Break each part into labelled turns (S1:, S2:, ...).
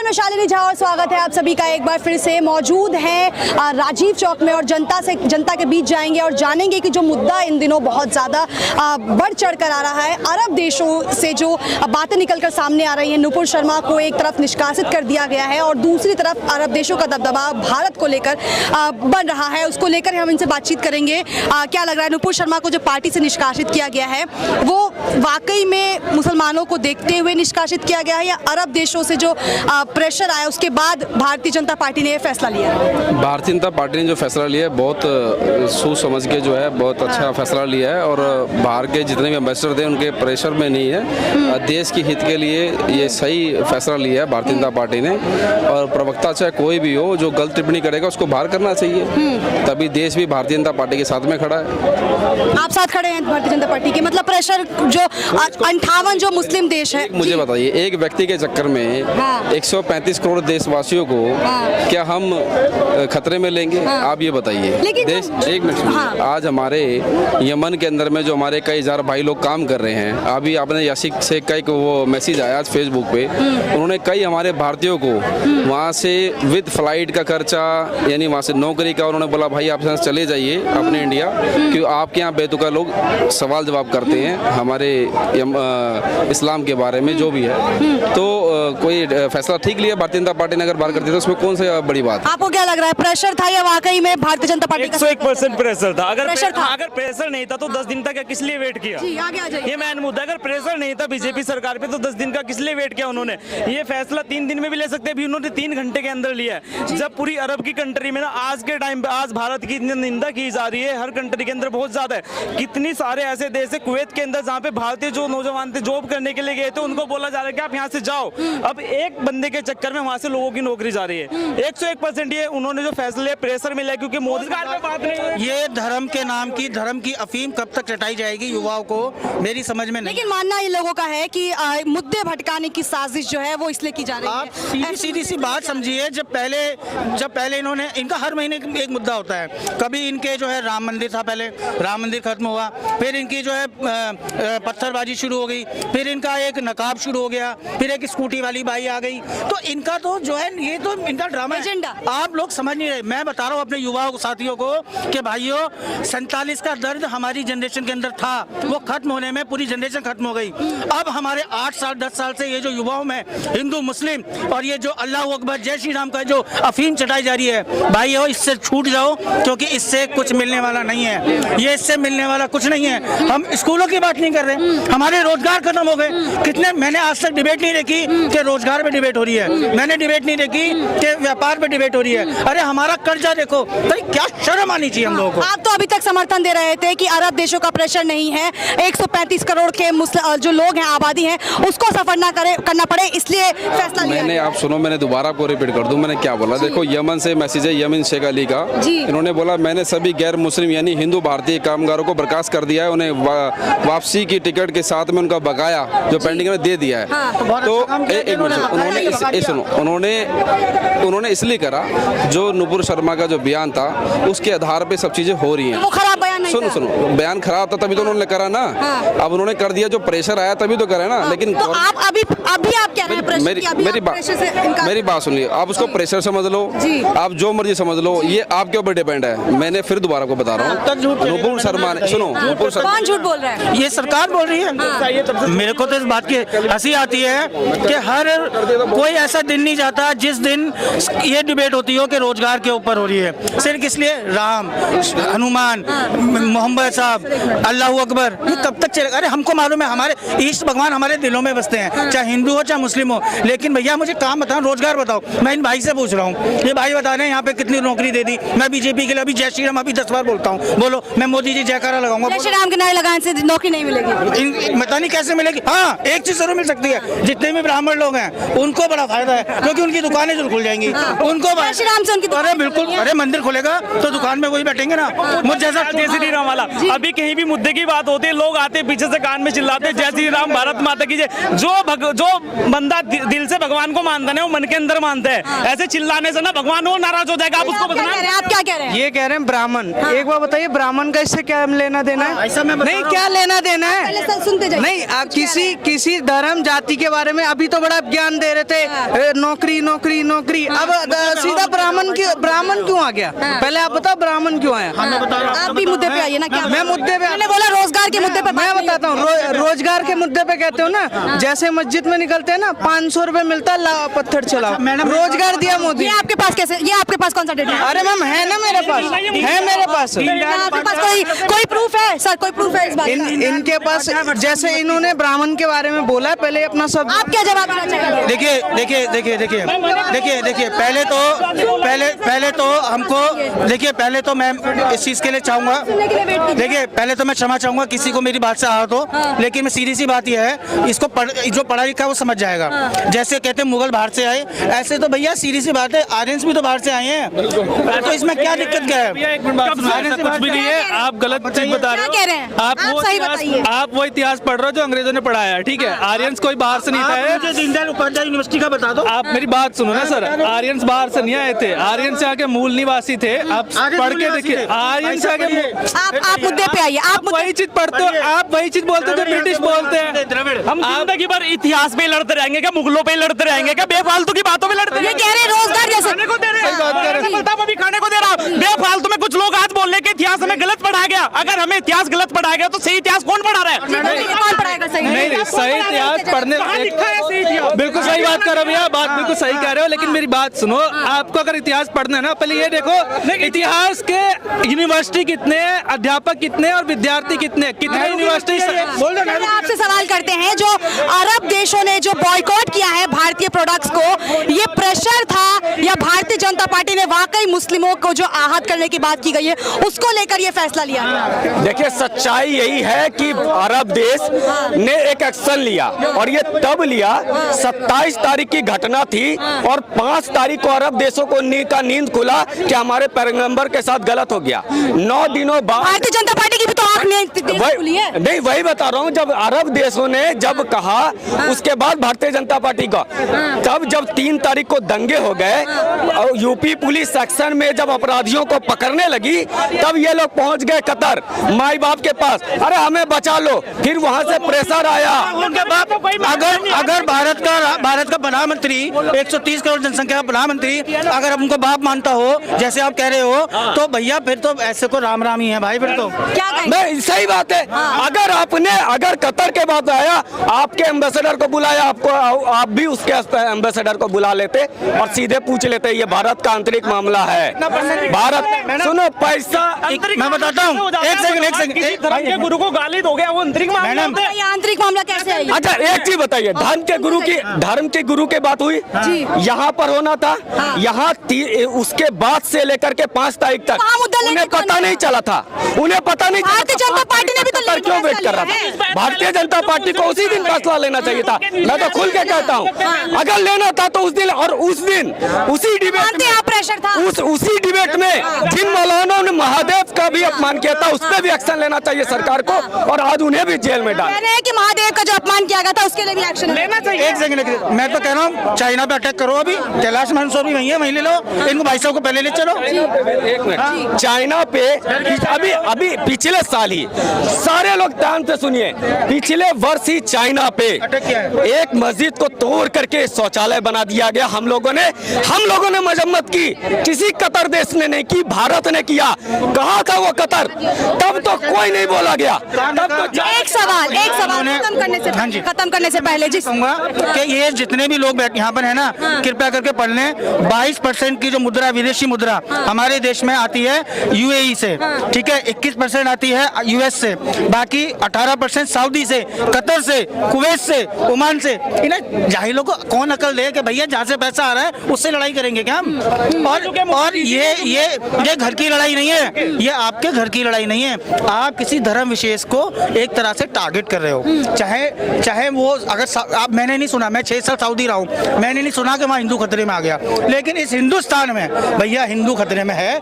S1: मैं शालिनी झा और स्वागत है आप सभी का एक बार फिर से। मौजूद हैं राजीव चौक में और जनता के बीच जाएंगे और जानेंगे कि जो मुद्दा इन दिनों बहुत ज़्यादा बढ़ चढ़ कर आ रहा है, अरब देशों से जो बातें निकलकर सामने आ रही हैं। नुपुर शर्मा को एक तरफ निष्कासित कर दिया गया है और दूसरी तरफ अरब देशों का दबदबा भारत को लेकर बन रहा है। उसको लेकर हम इनसे बातचीत करेंगे। क्या लग रहा है नुपुर शर्मा को जो पार्टी से निष्कासित किया गया है वो वाकई में मुसलमानों को देखते हुए निष्कासित किया गया है या अरब देशों से जो प्रेशर आया उसके बाद भारतीय जनता पार्टी ने ये फैसला लिया? भारतीय
S2: जनता पार्टी ने जो फैसला लिया है बहुत सोच समझ के जो है बहुत अच्छा फैसला लिया है और बाहर के जितने भी एम्बेसडर थे उनके प्रेशर में नहीं है। देश के हित के लिए ये सही फैसला लिया है भारतीय जनता पार्टी ने। और प्रवक्ता चाहे कोई भी हो जो गलत टिप्पणी करेगा उसको बाहर करना चाहिए, तभी देश भी भारतीय जनता पार्टी के साथ में खड़ा है।
S1: आप साथ खड़े हैं भारतीय जनता पार्टी के? मतलब प्रेशर जो 58 जो मुस्लिम देश है।
S2: मुझे बताइए, एक व्यक्ति के चक्कर में 135 करोड़ देशवासियों को क्या हम खतरे में लेंगे? आप ये बताइए। देश एक मिनट, आज हमारे यमन के अंदर में जो हमारे कई हजार भाई लोग काम कर रहे हैं, अभी आपने यासिक से कई वो मैसेज आया आज फेसबुक पे, उन्होंने कई हमारे भारतीयों को वहाँ से विद फ्लाइट का खर्चा यानी वहाँ से नौकरी का, उन्होंने बोला भाई आप चले जाइए अपने इंडिया, क्योंकि आपके यहाँ बेतुका लोग सवाल जवाब करते हैं हमारे इस्लाम के बारे में जो भी है। तो कोई फैसला ठीक लिया भारतीय जनता पार्टी ने, अगर बात करती तो उसमें कौन सी बड़ी बात?
S1: आपको क्या लग रहा है, प्रेशर था या वाकई में भारतीय जनता पार्टी
S3: 101% प्रेशर था? अगर प्रेशर नहीं था तो 10 दिन तक किस लिए वेट किया?
S1: जी, आगे आ जाइए।
S3: ये मेन मुद्दा। अगर प्रेशर नहीं था बीजेपी सरकार पे तो 10 दिन का किस लिए वेट किया उन्होंने? ये फैसला 3 दिन में भी ले सकते हैं, उन्होंने 3 घंटे के अंदर लिया है। जब पूरी अरब की कंट्री में ना आज के टाइम पे आज भारत की निंदा की जा रही है, हर कंट्री के अंदर बहुत ज्यादा है। कितनी सारे ऐसे देश है कुवैत के अंदर जहाँ पे भारतीय जो नौजवान थे जॉब करने के लिए गए थे, उनको बोला जा रहा है कि आप यहाँ से जाओ। अब एक बंदे के चक्कर में वहाँ से लोगों की नौकरी जा रही है। 101% ये उन्होंने जो फैसले प्रेशर में लिया, क्योंकि मोदी पे बात नहीं।
S4: ये धर्म के नाम की धर्म की अफीम कब तक चटाई जाएगी युवाओं को, मेरी समझ में नहीं।
S1: लेकिन मानना इन लोगों का है कि मुद्दे भटकाने की साजिश जो है वो इसलिए की जा रही है।
S4: आप सीधी सी बात समझिए, जब पहले इन्होंने, इनका हर महीने एक मुद्दा होता है। कभी इनके जो है राम मंदिर था, पहले राम मंदिर खत्म हुआ, फिर इनकी जो है पत्थरबाजी शुरू हो गई, फिर इनका एक नकाब शुरू हो गया, फिर एक स्कूटी वाली बाई आ गई। तो इनका तो जो है ये तो इनका ड्रामा है। आप लोग समझ नहीं रहे। मैं बता रहा हूँ अपने युवाओं साथियों को कि भाइयों 47 का दर्द हमारी जनरेशन के अंदर था, वो खत्म होने में पूरी जनरेशन खत्म हो गई। अब हमारे 8 साल 10 साल से ये जो युवाओं में हिंदू मुस्लिम और ये जो अल्लाह अकबर जय श्री राम का जो अफीम चटाई जा रही है, भाइयों इससे छूट जाओ, क्योंकि इससे कुछ मिलने वाला नहीं है। ये इससे मिलने वाला कुछ नहीं है। हम स्कूलों की बात नहीं कर रहे, हमारे रोजगार खत्म हो गए। कितने, मैंने आज तक डिबेट नहीं देखी कि रोजगार पे डिबेट हो रही है, मैंने डिबेट नहीं देखी कि व्यापार पे डिबेट हो रही है। अरे हमारा कर्जा देखो, तो क्या शर्म आनी चाहिए हम लोगों को।
S1: आप तो अभी तक समर्थन दे रहे थे कि अरब देशों का प्रेशर नहीं है, 135 करोड़ के जो लोग हैं, आबादी है, उसको सफर ना करना पड़े, इसलिए फैसला लिया।
S2: मैंने, आप सुनो, मैंने दोबारा आपको रिपीट कर दूं, मैंने क्या बोला। देखो, यमन से मैसेज है, यमन शेख अली का। इन्होंने बोला मैंने सभी गैर मुस्लिम यानी हिंदू भारतीय कामगारों को बर्खास्त कर दिया है, उन्हें वापसी की टिकट के साथ में उनका बकाया जो पेंडिंग में दे दिया है। तो एक मिनट, उन्होंने इसलिए करा, जो नुपुर शर्मा का जो बयान था उसके आधार पे सब चीजें हो रही हैं।
S1: वो खराब बयान नहीं था।
S2: सुनो, बयान खराब था तभी तो उन्होंने करा ना। अब उन्होंने कर दिया, जो प्रेशर आया तभी तो करा ना। लेकिन
S1: तो आप अभी आप क्या रहे हैं प्रेशर की?
S2: मेरी बात सुनिए, आप उसको प्रेशर समझ लो, आप जो मर्जी समझ लो, ये आपके ऊपर डिपेंड है। मैंने फिर दोबारा को बता रहा हूँ, नुपुर शर्मा ने, सुनो, नुपुर शर्मा
S1: कौन झूठ बोल रहा है?
S4: ये सरकार बोल रही है। मेरे को तो इस बात की हंसी आती है कि हर कोई ऐसा दिन नहीं जाता जिस दिन ये डिबेट होती हो कि रोजगार के ऊपर हो रही है। सिर्फ इसलिए राम, हनुमान, मोहम्मद साहब, अल्लाह अकबर, ये कब तक चलेगा? अरे हमको मालूम है हमारे इष्ट भगवान हमारे दिलों में बसते हैं, चाहे हिंदू हो चाहे मुस्लिम हो। लेकिन भैया मुझे काम बताओ, रोजगार बताओ। मैं इन भाई से पूछ रहा हूँ, ये भाई बता रहे हैं यहाँ पे कितनी नौकरी दे दी। मैं बीजेपी के लिए अभी जय श्री राम अभी 10 बार बोलता हूँ, बोलो मैं मोदी जी जयकारा लगाऊंगा।
S1: जय श्री राम के नारे लगाने से नौकरी नहीं मिलेगी?
S4: पता नहीं कैसे मिलेगी। हाँ, एक चीज जरूर मिल सकती है, जितने भी ब्राह्मण लोग हैं उनको बड़ा फायदा है, क्योंकि उनकी दुकानें जरूर खुल जाएंगी। उनको
S1: जय श्री राम से उनकी,
S4: अरे बिल्कुल, अरे मंदिर खुलेगा तो दुकान में वही बैठेंगे ना। मुझे जैसा
S3: श्री राम वाला। अभी कहीं भी मुद्दे की बात होती है, लोग आते पीछे से कान में चिल्लाते जय श्री राम, भारत माता की जय। जो बंदा दिल से भगवान को मानता है वो मन के अंदर मानता है। ऐसे चिल्लाने से ना भगवान वो नाराज हो जाएगा। आप उसको बदनाम।
S1: आप क्या कह रहे हैं?
S5: ये कह रहे हैं ब्राह्मण। एक बार बताइए, ब्राह्मण का इससे क्या लेना देना है?
S4: ऐसा मैं बता
S5: नहीं,
S4: रहा
S5: क्या लेना देना
S1: पहले
S5: है?
S1: सब सुनते जाइए।
S5: नहीं, आप किसी धर्म जाति के बारे में अभी तो बड़ा ज्ञान दे रहे थे, नौकरी नौकरी नौकरी। अब सीधा ब्राह्मण क्यों आ गया? पहले आप बताओ, ब्राह्मण क्यों आया?
S1: आप भी मुद्दे पे आइए ना। क्या
S5: मैं मुद्दे पे,
S1: मैंने बोला रोजगार के मुद्दे पे
S5: मैं बताता हूँ। रोजगार के मुद्दे पे कहते हो ना, जैसे मस्जिद में निकलते हैं ना, 500 रुपए मिलता है, लाओ पत्थर चलाओ। रोजगार दिया मोदी।
S1: ये आपके पास कैसे? ये आपके पास कौन सा डेटा है?
S5: अरे मैम, है ना मेरे पास, है मेरे पास।
S1: आपके पास कोई प्रूफ है सर? कोई प्रूफ है इस बात का?
S5: इनके पास, जैसे इन्होंने ब्राह्मण के बारे में बोला है, पहले अपना सब।
S1: आप क्या जवाब देना चाहेंगे?
S4: देखिए पहले तो हमको देखिए, पहले तो मैं इस चीज के लिए चाहूंगा, देखिए पहले तो मैं क्षमा चाहूंगा किसी को मेरी बात से आहत हो, लेकिन मैं सीधी सी बात यह है, इसको जो पढ़ा लिखा है वो समझ जाएगा। जैसे कहते हैं मुगल बाहर से आए, ऐसे तो भैया सीधी सी बात है, आर्यंस भी तो बाहर से आए हैं, तो इसमें क्या दिक्कत क्या है?
S3: कुछ भी नहीं है, आप गलत चीज बता रहे हो।
S1: क्या कह रहे हैं? आप सही बताइए।
S3: आप वो इतिहास पढ़ रहे हो जो अंग्रेजों ने पढ़ाया है, ठीक है? आर्यंस कोई बाहर से नहीं था।
S4: मुझे दीनदयाल उपाध्याय यूनिवर्सिटी का बता दो।
S3: आप मेरी बात सुनो ना सर, आर्यंस बाहर से नहीं आए थे, आर्यंस यहाँ के मूल निवासी थे। आप पढ़ के देखिए, आर्यंस यहाँ के।
S1: आप मुद्दे पे आइए। आप
S3: वही चीज पढ़ते हो, आप वही चीज बोलते हो जो ब्रिटिश बोलते हैं। हम जिंदगी भर इतिहास पे लड़ते रहेंगे क्या? मुगलों पे लड़ते रहेंगे क्या? बेफालतू की बातों पे लड़ते
S1: ये कह रहे हैं रोजगार जैसे
S3: खाने को दे रहे हैं, अभी खाने को दे रहा हूं। बेफालतू में कुछ लोग आज बोल रहे कि इतिहास हमें गलत पढ़ाया गया। अगर हमें इतिहास गलत पढ़ाया गया तो सही इतिहास कौन पढ़ा रहा है?
S1: कौन पढ़ाएगा सही?
S3: नहीं, सही इतिहास पढ़ने, बिल्कुल सही बात कर रहे हो भैया, बात बिल्कुल सही कह रहे हो, लेकिन मेरी बात सुनो। आपको अगर इतिहास पढ़ना है ना, पहले ये देखो इतिहास के यूनिवर्सिटी कितने हैं, अध्यापक कितने और विद्यार्थी कितने, कितने यूनिवर्सिटी।
S1: आपसे सवाल करते हैं, जो अरब देशों ने जो बॉयकॉट किया है भारतीय प्रोडक्ट्स को, ये प्रेशर था या भारतीय जनता पार्टी ने वाकई मुस्लिमों को जो आहत करने की बात की गई है उसको लेकर ये फैसला लिया?
S6: देखिए, सच्चाई यही है कि अरब देश ने एक एक्शन लिया, और ये तब लिया, 27 तारीख की घटना थी और 5 तारीख को अरब देशों को नींद खुला कि हमारे पैगंबर के साथ गलत हो गया। 9 दिनों बाद
S1: भारतीय जनता पार्टी की भी तो आंख खुली है।
S6: नहीं, वही बता रहा हूँ, जब अरब देशों ने जब कहा, उसके बाद भारतीय जनता पार्टी का, तब जब 3 तारीख को दंगे हो गए और यूपी पुलिस सेक्शन में जब अपराधियों को पकड़ने लगी, तब ये लोग पहुंच गए कतर, माई बाप के पास, अरे हमें बचा लो। फिर वहां से प्रेशर आया।
S4: उनके बाप, अगर भारत का प्रधानमंत्री, 130 करोड़ जनसंख्या का प्रधानमंत्री, अगर उनको बाप मानता हो जैसे आप कह रहे हो, तो भैया फिर तो ऐसे को राम राम ही है भाई। फिर तो
S1: क्या
S6: नहीं, सही बात है। अगर कतर के बाद आया, आपके एम्बेसडर को बुलाया, आप भी उसके एम्बेसडर को बुला लेते और सीधे पूछ लेते, ये भारत का आंतरिक मामला है। भारत, सुनो, पैसा
S4: मैं बताता हूँ, एक सेकंड,
S3: गुरु को गाली दोगे, वो आंतरिक मामला।
S1: ये आंतरिक मामला कैसे है?
S6: अच्छा, एक चीज बताइए, धर्म के गुरु की बात हुई, यहाँ पर होना था, यहाँ उसके बाद से लेकर के 5 तारीख तक उन्हें पता नहीं चला था, उन्हें पता नहीं।
S1: भारतीय जनता पार्टी ने भी तो
S6: क्यों वेट कर रहा था? भारतीय जनता पार्टी को उसी दिन फैसला लेना चाहिए था। मैं तो खुल के कहता हूँ, अगर लेना था तो उस दिन, और उस दिन उसी डिबेट में
S1: प्रेशर था,
S6: उसी डिबेट में जिन मौलानाओं ने महादेव का भी अपमान किया था, उस पर भी एक्शन लेना चाहिए सरकार को, और आज उन्हें भी जेल में डाल।
S1: कि महादेव का जो अपमान किया गया था उसके लिए भी एक्शन लेना चाहिए।
S4: एक सेकंड, मैं तो कह रहा हूँ चाइना पे अटैक करो, अभी कैलाश मानसरोवर भी वही है, वहीं ले लो इनको, भाई साहब को पहले ले चलो।
S6: एक मिनट, चाइना पे अभी पिछले साल ही, सारे लोग ध्यान से सुनिए, पिछले वर्ष ही चाइना पे एक मस्जिद को तोड़ करके शौचालय बना दिया गया। हम लोगों ने मजम्मत की, किसी कतर देश ने नहीं की, भारत ने किया। कहा था वो कतर, तब तो कोई नहीं बोला गया। तब तो
S1: एक सवाल खत्म करने से पहले जी
S4: कहूंगा कि ये जितने भी लोग यहाँ पर है ना, कृपया करके पढ़ लें। 22% की जो मुद्रा, विदेशी मुद्रा हमारे देश में आती है UAE से, ठीक है, 21% आती है US से, बाकी 18% सऊदी से, कतर से, कुवैत से, ओमान से। इन्हें जाहिलों को कौन अकल दे कि भैया जहाँ से पैसा आ रहा है उससे लड़ाई करेंगे क्या हम? और ये घर की लड़ाई नहीं है, ये आपके घर की लड़ाई नहीं है। आप किसी धर्म विशेष को एक तरह से टारगेट कर रहे हो, चाहे वो, अगर आप, मैंने नहीं सुना, मैं 6 साल सऊदी रहा हूँ, मैंने नहीं सुना कि वहाँ हिंदू खतरे में आ गया, लेकिन इस हिंदुस्तान में भैया हिंदू खतरे में है।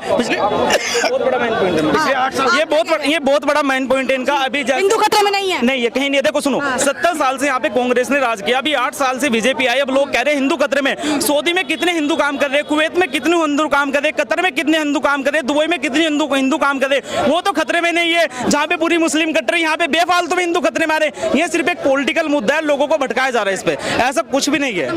S3: बहुत बड़ा मेन पॉइंट है पिछले 8 साल ये बहुत बड़ा मेन पॉइंट है इनका। अभी
S1: हिंदू खतरे में नहीं है।
S3: नहीं है, कहीं नहीं है। देखो सुनो, 70 साल से यहाँ पे कांग्रेस ने राज किया, अभी 8 साल से बीजेपी आई। अब लोग कह रहे हैं हिंदू खतरे में। सऊदी में कितने हिंदू काम कर रहे हैं, कुवैत में कितने हिंदू काम कर रहे हैं, कतर में कितने हिंदू काम कर रहे हैं, दुबई में कितने हिंदू काम कर रहे हैं, वो तो खतरे में नहीं है। जहाँ पे पूरी मुस्लिम कट्टर, यहाँ पे बेफालतू में हिंदू खतरे में आ रहे हैं। ये सिर्फ एक पॉलिटिकल मुद्दा है, लोगों को भटकाया जा रहा है इस पे, ऐसा कुछ भी नहीं है।